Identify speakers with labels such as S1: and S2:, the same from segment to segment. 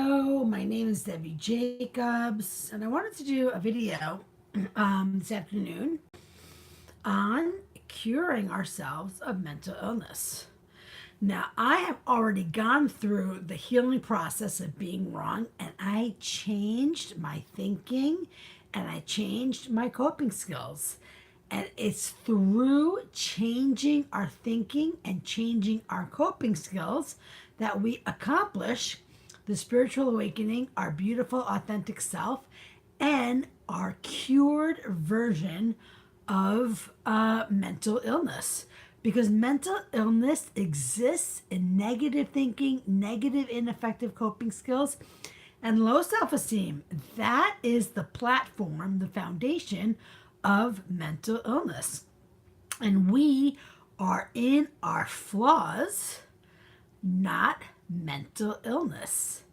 S1: Hello, my name is Debbie Jacobs, and I wanted to do a video this afternoon on curing ourselves of mental illness. Now, I have already gone through the healing process of being wrong, and I changed my thinking and I changed my coping skills. And it's through changing our thinking and changing our coping skills that we accomplish the spiritual awakening, our beautiful, authentic self, and our cured version of mental illness. Because mental illness exists in negative thinking, negative, ineffective coping skills, and low self esteem. That is the platform, the foundation of mental illness. And we are in our flaws, not mental illness.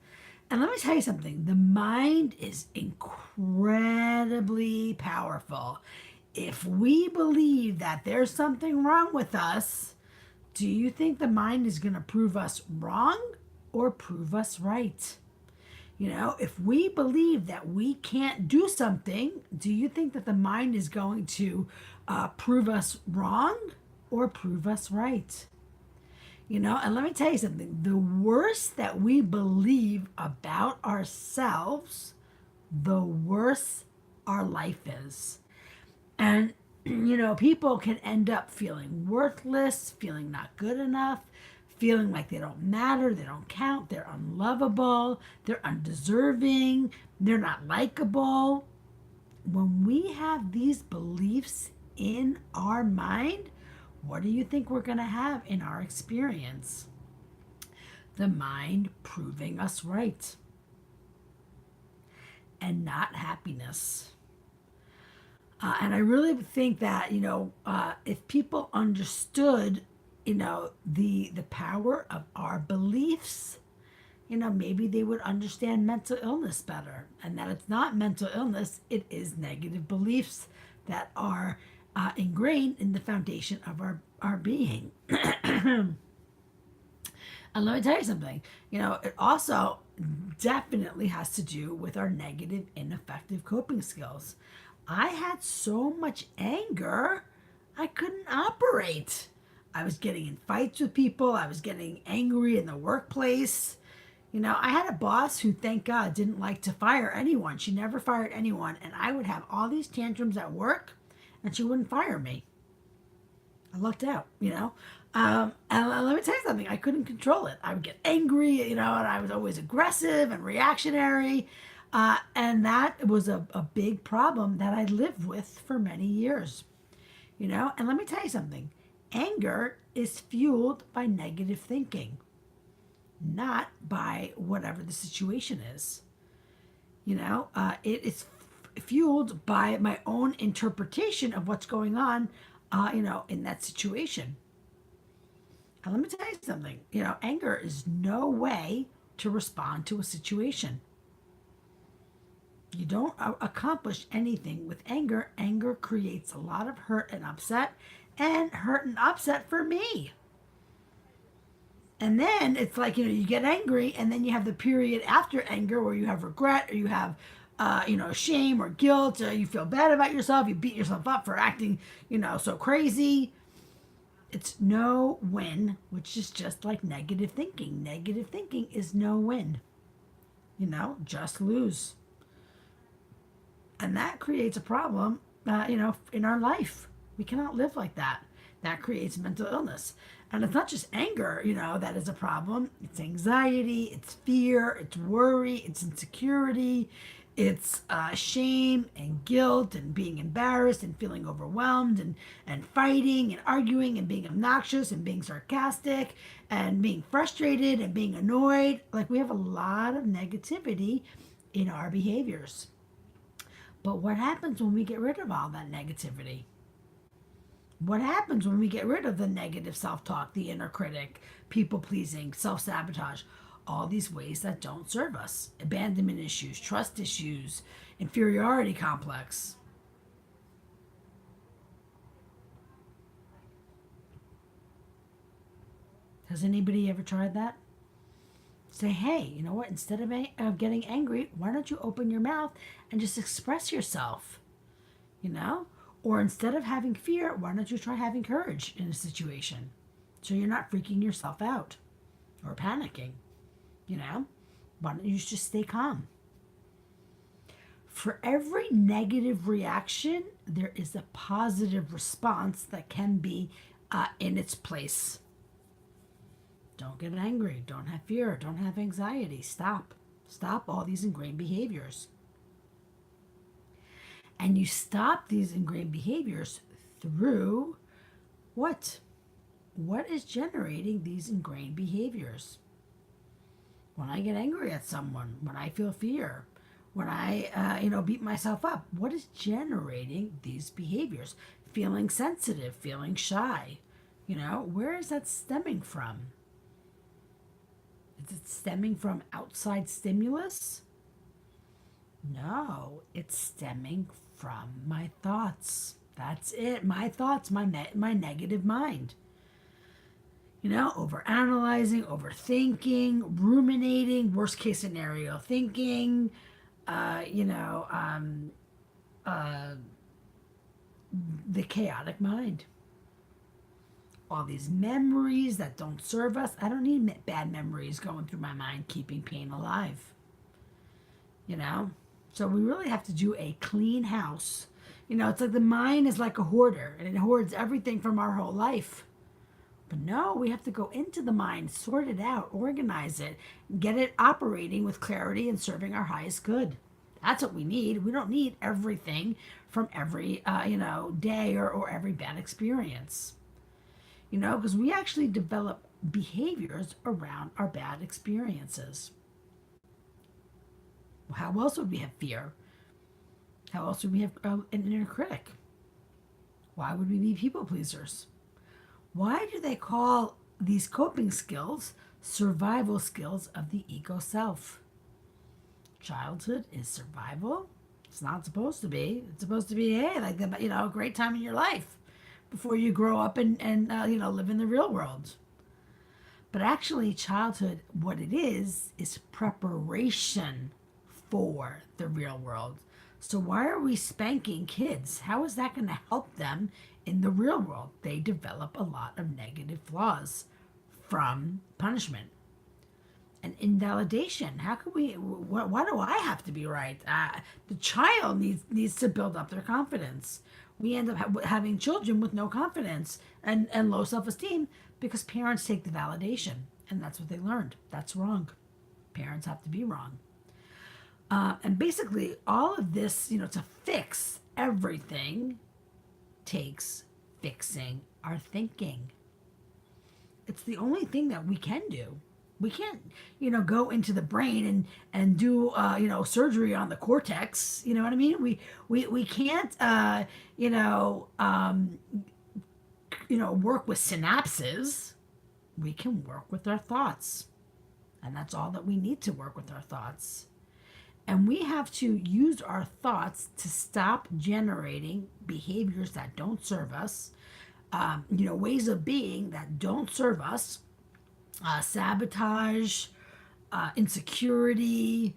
S1: And let me tell you something, the mind is incredibly powerful. If we believe that there's something wrong with us, do you think the mind is going to prove us wrong or prove us right? If we believe that we can't do something, do you think that the mind is going to prove us wrong or prove us right? And let me tell you something, the worse that we believe about ourselves, the worse our life is. And, people can end up feeling worthless, feeling not good enough, feeling like they don't matter, they don't count, they're unlovable, they're undeserving, they're not likable. When we have these beliefs in our mind, what do you think we're going to have in our experience? The mind proving us right and not happiness. And I really think that, if people understood, the power of our beliefs, maybe they would understand mental illness better. And that it's not mental illness, it is negative beliefs that are ingrained in the foundation of our being. And let me tell you something, it also definitely has to do with our negative, ineffective coping skills. I had so much anger, I couldn't operate. I was getting in fights with people, I was getting angry in the workplace. I had a boss who, thank God, didn't like to fire anyone. She never fired anyone, and I would have all these tantrums at work, and she wouldn't fire me. I lucked out. And let me tell you something, I couldn't control it. I would get angry, and I was always aggressive and reactionary. And that was a big problem that I lived with for many years. And let me tell you something, anger is fueled by negative thinking, not by whatever the situation is. It is fueled by my own interpretation of what's going on, in that situation. And let me tell you something, anger is no way to respond to a situation. You don't accomplish anything with anger. Anger creates a lot of hurt and upset for me. And then it's like, you get angry, and then you have the period after anger where you have regret, or you have, shame or guilt, or you feel bad about yourself. You beat yourself up for acting, so crazy. It's no win, which is just like negative thinking. Negative thinking is no win. Just lose. And that creates a problem, in our life. We cannot live like that. That creates mental illness. And it's not just anger, that is a problem. It's anxiety, it's fear, it's worry, it's insecurity, it's shame and guilt and being embarrassed and feeling overwhelmed and fighting and arguing and being obnoxious and being sarcastic and being frustrated and being annoyed. Like, we have a lot of negativity in our behaviors. But what happens when we get rid of all that negativity? What happens when we get rid of the negative self talk, the inner critic, people pleasing, self sabotage, all these ways that don't serve us? Abandonment issues, trust issues, inferiority complex. Has anybody ever tried that? say, hey, you know what? Instead of getting angry, why don't you open your mouth and just express yourself? You know? Or instead of having fear, why don't you try having courage in a situation so you're not freaking yourself out or panicking? You know? Why don't you just stay calm? For every negative reaction, there is a positive response that can be in its place. Don't get angry. Don't have fear. Don't have anxiety. Stop. Stop all these ingrained behaviors. And you stop these ingrained behaviors through what? What is generating these ingrained behaviors? When I get angry at someone, when I feel fear, when I, beat myself up, what is generating these behaviors? Feeling sensitive, feeling shy. Where is that stemming from? Is it stemming from outside stimulus? No, it's stemming from my thoughts. That's it. My thoughts, my negative mind. Overanalyzing, overthinking, ruminating, worst case scenario thinking, the chaotic mind. All these memories that don't serve us. I don't need bad memories going through my mind, keeping pain alive. So we really have to do a clean house. It's like the mind is like a hoarder, and it hoards everything from our whole life. But no, we have to go into the mind, sort it out, organize it, get it operating with clarity and serving our highest good. That's what we need. We don't need everything from every, day or every bad experience. Because we actually develop behaviors around our bad experiences. How else would we have fear? How else would we have an inner critic? Why would we be people pleasers? Why do they call these coping skills survival skills of the ego self? Childhood is survival? It's not supposed to be. It's supposed to be, hey, like a great time in your life before you grow up and live in the real world. But actually, childhood, what it is preparation for the real world. So why are we spanking kids? How is that going to help them in the real world? They develop a lot of negative flaws from punishment and invalidation. How can we? Why do I have to be right? The child needs to build up their confidence. We end up having children with no confidence and low self-esteem because parents take the validation, and that's what they learned. That's wrong. Parents have to be wrong. And basically, all of this, to fix everything takes fixing our thinking. It's the only thing that we can do. We can't, go into the brain and do, surgery on the cortex. You know what I mean? We can't, work with synapses. We can work with our thoughts. And that's all that we need to work with our thoughts. And we have to use our thoughts to stop generating behaviors that don't serve us, ways of being that don't serve us, sabotage, insecurity,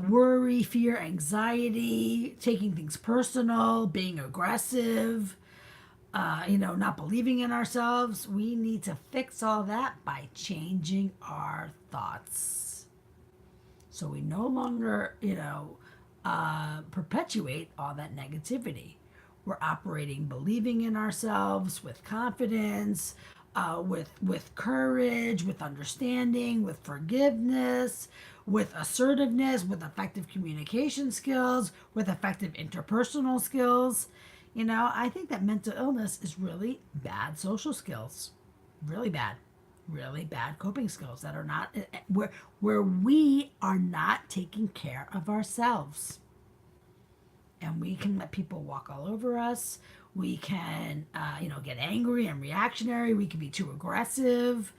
S1: worry, fear, anxiety, taking things personal, being aggressive, not believing in ourselves. We need to fix all that by changing our thoughts. So we no longer, perpetuate all that negativity. We're operating, believing in ourselves with confidence, with courage, with understanding, with forgiveness, with assertiveness, with effective communication skills, with effective interpersonal skills. I think that mental illness is really bad social skills. Really bad. Really bad coping skills that are not where we are not taking care of ourselves. And we can let people walk all over us. We can, get angry and reactionary. We can be too aggressive.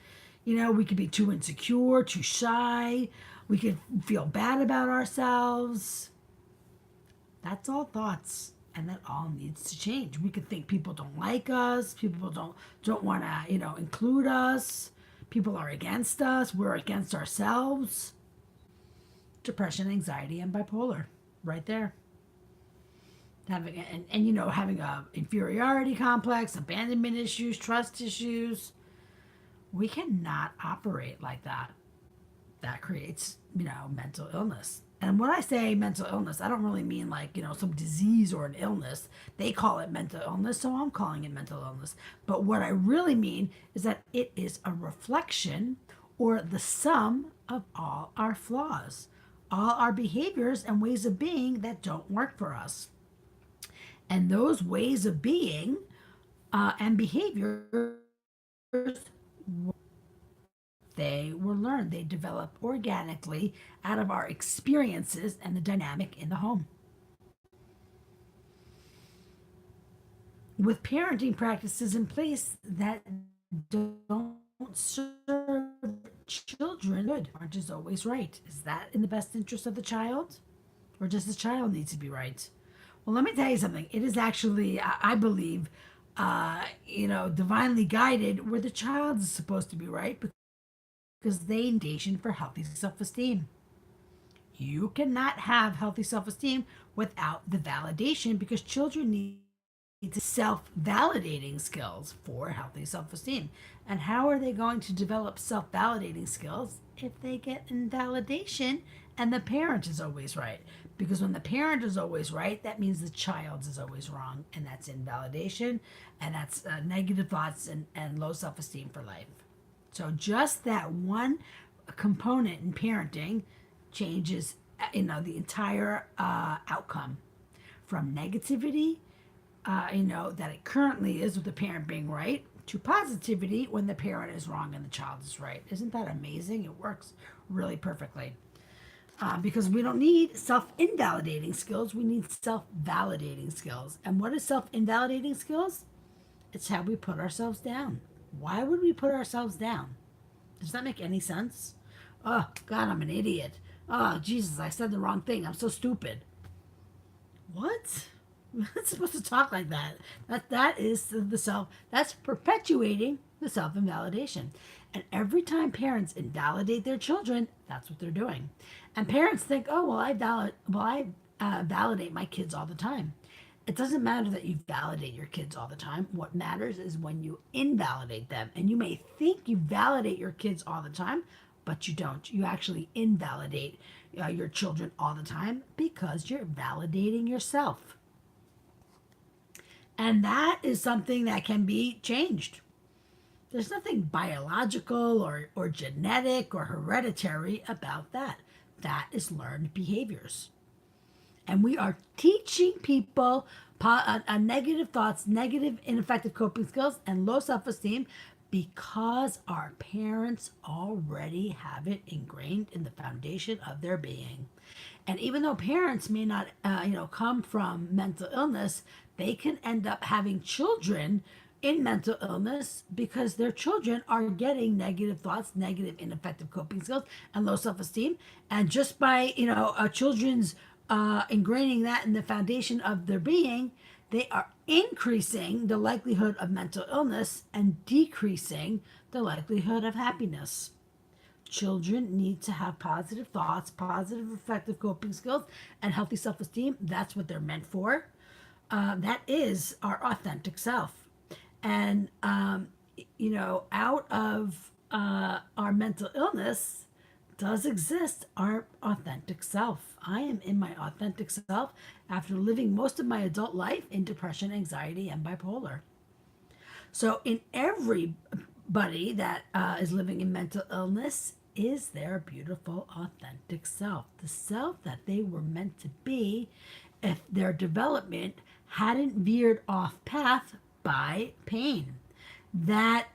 S1: We could be too insecure, too shy. We could feel bad about ourselves. That's all thoughts. And that all needs to change. We could think people don't like us. People don't want to, include us. People are against us, we're against ourselves. Depression, anxiety, and bipolar, right there. Having a inferiority complex, abandonment issues, trust issues. We cannot operate like that. That creates, mental illness. And when I say mental illness, I don't really mean like, some disease or an illness. They call it mental illness, so I'm calling it mental illness. But what I really mean is that it is a reflection or the sum of all our flaws, all our behaviors and ways of being that don't work for us. And those ways of being and behaviors, they were learned. They develop organically out of our experiences and the dynamic in the home. With parenting practices in place that don't serve children, good aren't just always right. Is that in the best interest of the child? Or does the child need to be right? Well, let me tell you something. It is actually, I believe, divinely guided where the child is supposed to be right because they foundation for healthy self-esteem. You cannot have healthy self-esteem without the validation because children need self-validating skills for healthy self-esteem. And how are they going to develop self-validating skills if they get invalidation and the parent is always right? Because when the parent is always right, that means the child is always wrong, and that's invalidation, and that's negative thoughts and low self-esteem for life. So just that one component in parenting changes, the entire outcome from negativity, that it currently is with the parent being right, to positivity when the parent is wrong and the child is right. Isn't that amazing? It works really perfectly. Because we don't need self-invalidating skills. We need self-validating skills. And what is self-invalidating skills? It's how we put ourselves down. Why would we put ourselves down? Does that make any sense? Oh, God, I'm an idiot. Oh, Jesus, I said the wrong thing. I'm so stupid. What? We're not supposed to talk like that. That is the self. That's perpetuating the self-invalidation. And every time parents invalidate their children, that's what they're doing. And parents think, oh, well, I validate my kids all the time. It doesn't matter that you validate your kids all the time. What matters is when you invalidate them. And you may think you validate your kids all the time, but you don't. You actually invalidate your children all the time because you're validating yourself. And that is something that can be changed. There's nothing biological or genetic or hereditary about that. That is learned behaviors. And we are teaching people negative thoughts, negative ineffective coping skills, and low self-esteem because our parents already have it ingrained in the foundation of their being. And even though parents may not, come from mental illness, they can end up having children in mental illness because their children are getting negative thoughts, negative ineffective coping skills, and low self-esteem. And just by, children's ingraining that in the foundation of their being, they are increasing the likelihood of mental illness and decreasing the likelihood of happiness. Children need to have positive thoughts, positive effective coping skills, and healthy self-esteem. That's what they're meant for. That is our authentic self. And, out of our mental illness does exist our authentic self. I am in my authentic self after living most of my adult life in depression, anxiety, and bipolar. So in everybody that is living in mental illness is their beautiful, authentic self, the self that they were meant to be if their development hadn't veered off path by pain that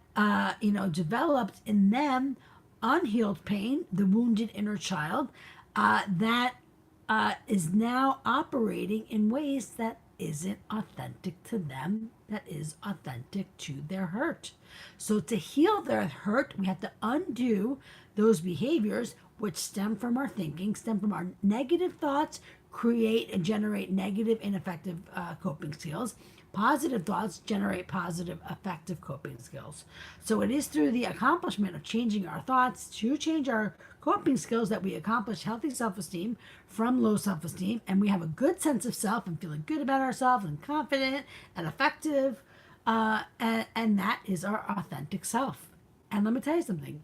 S1: developed in them unhealed pain, the wounded inner child that is now operating in ways that isn't authentic to them, that is authentic to their hurt. So to heal their hurt, we have to undo those behaviors which stem from our thinking, stem from our negative thoughts, create and generate negative, ineffective coping skills. Positive thoughts generate positive, effective coping skills. So it is through the accomplishment of changing our thoughts to change our coping skills that we accomplish healthy self esteem from low self esteem. And we have a good sense of self and feeling good about ourselves and confident and effective. And that is our authentic self. And let me tell you something,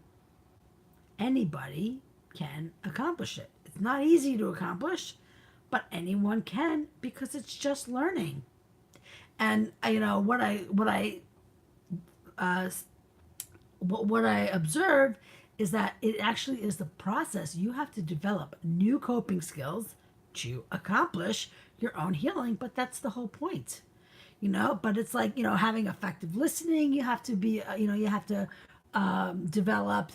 S1: anybody can accomplish it. It's not easy to accomplish, but anyone can because it's just learning. And uh, what I observed is that it actually is the process. You have to develop new coping skills to accomplish your own healing, but that's the whole point. But it's like, having effective listening. You have to be, you have to develop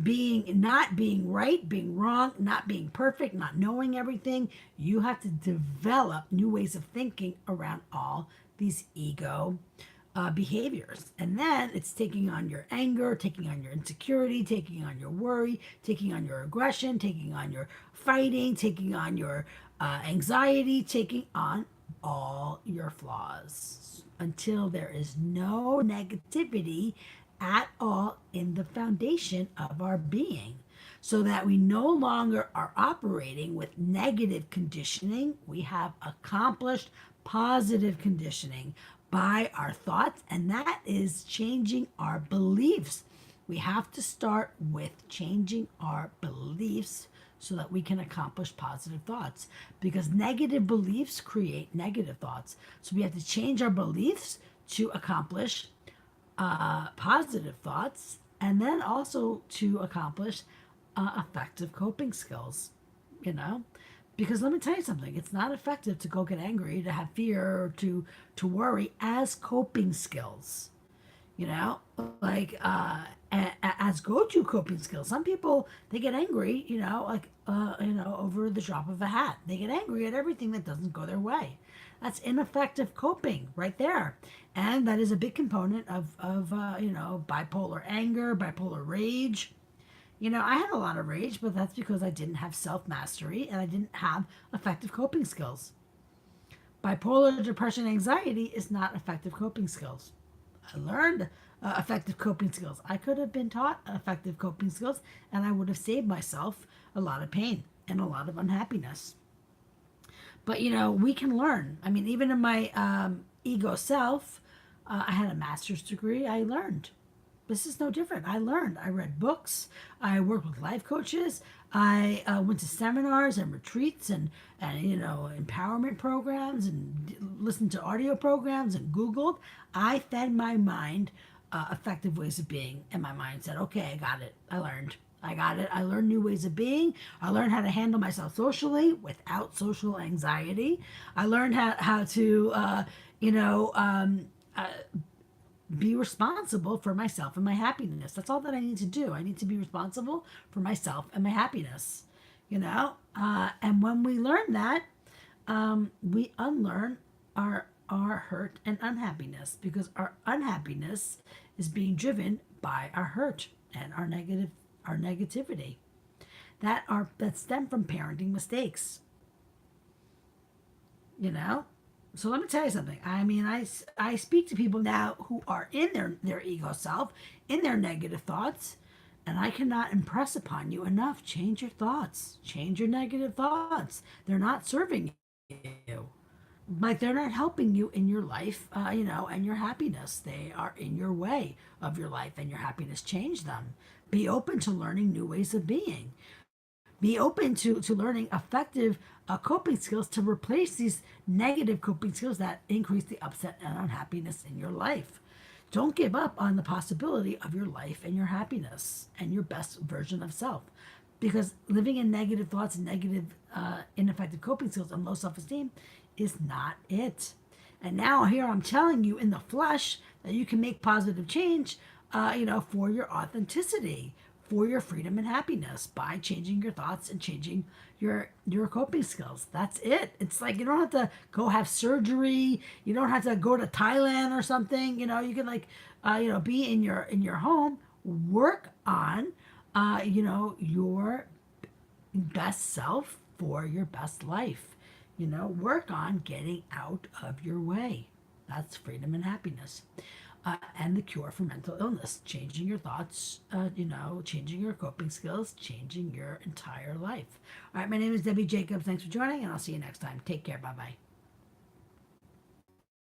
S1: being not being right, being wrong, not being perfect, not knowing everything. You have to develop new ways of thinking around all these ego behaviors. And then it's taking on your anger, taking on your insecurity, taking on your worry, taking on your aggression, taking on your fighting, taking on your anxiety, taking on all your flaws until there is no negativity at all in the foundation of our being, so that we no longer are operating with negative conditioning. We have accomplished positive conditioning by our thoughts, and that is changing our beliefs. We have to start with changing our beliefs so that we can accomplish positive thoughts, because negative beliefs create negative thoughts. So we have to change our beliefs to accomplish positive thoughts, and then also to accomplish effective coping skills, you know? Because let me tell you something, it's not effective to go get angry, to have fear, or to worry as coping skills, you know? Like, as go-to coping skills. Some people, they get angry, over the drop of a hat. They get angry at everything that doesn't go their way. That's ineffective coping right there. And that is a big component of bipolar anger, bipolar rage. I had a lot of rage, but that's because I didn't have self mastery and I didn't have effective coping skills. Bipolar depression anxiety is not effective coping skills. I learned effective coping skills. I could have been taught effective coping skills, and I would have saved myself a lot of pain and a lot of unhappiness. But we can learn. I mean, even in my ego self, I had a master's degree. I learned. This is no different. I learned. I read books. I worked with life coaches. I went to seminars and retreats and empowerment programs and listened to audio programs and Googled. I fed my mind effective ways of being, and my mind said, "Okay, I got it. I learned. I got it. I learned new ways of being. I learned how to handle myself socially without social anxiety. I learned how to, be responsible for myself and my happiness. That's all that I need to do. I need to be responsible for myself and my happiness, and when we learn that, we unlearn our hurt and unhappiness, because our unhappiness is being driven by our hurt and our negativity that stem from parenting mistakes. you know so let me tell you something. I mean, I speak to people now who are in their ego self, in their negative thoughts, and I cannot impress upon you enough: change your thoughts, change your negative thoughts. They're not serving you. Like, they're not helping you in your life, and your happiness. They are in your way of your life and your happiness. Change them. Be open to learning new ways of being. Be open to learning effective coping skills to replace these negative coping skills that increase the upset and unhappiness in your life. Don't give up on the possibility of your life and your happiness and your best version of self. Because living in negative thoughts and negative, ineffective coping skills and low self esteem is not it. And now, here I'm telling you in the flesh that you can make positive change, for your authenticity, for your freedom and happiness, by changing your thoughts and changing your coping skills. That's it. It's like, you don't have to go have surgery. You don't have to go to Thailand or something. You can, like, be in your home, work on, your best self for your best life. Work on getting out of your way. That's freedom and happiness. And the cure for mental illness, changing your thoughts, changing your coping skills, changing your entire life. All right, my name is Debbie Jacobs. Thanks for joining, and I'll see you next time. Take care. Bye bye.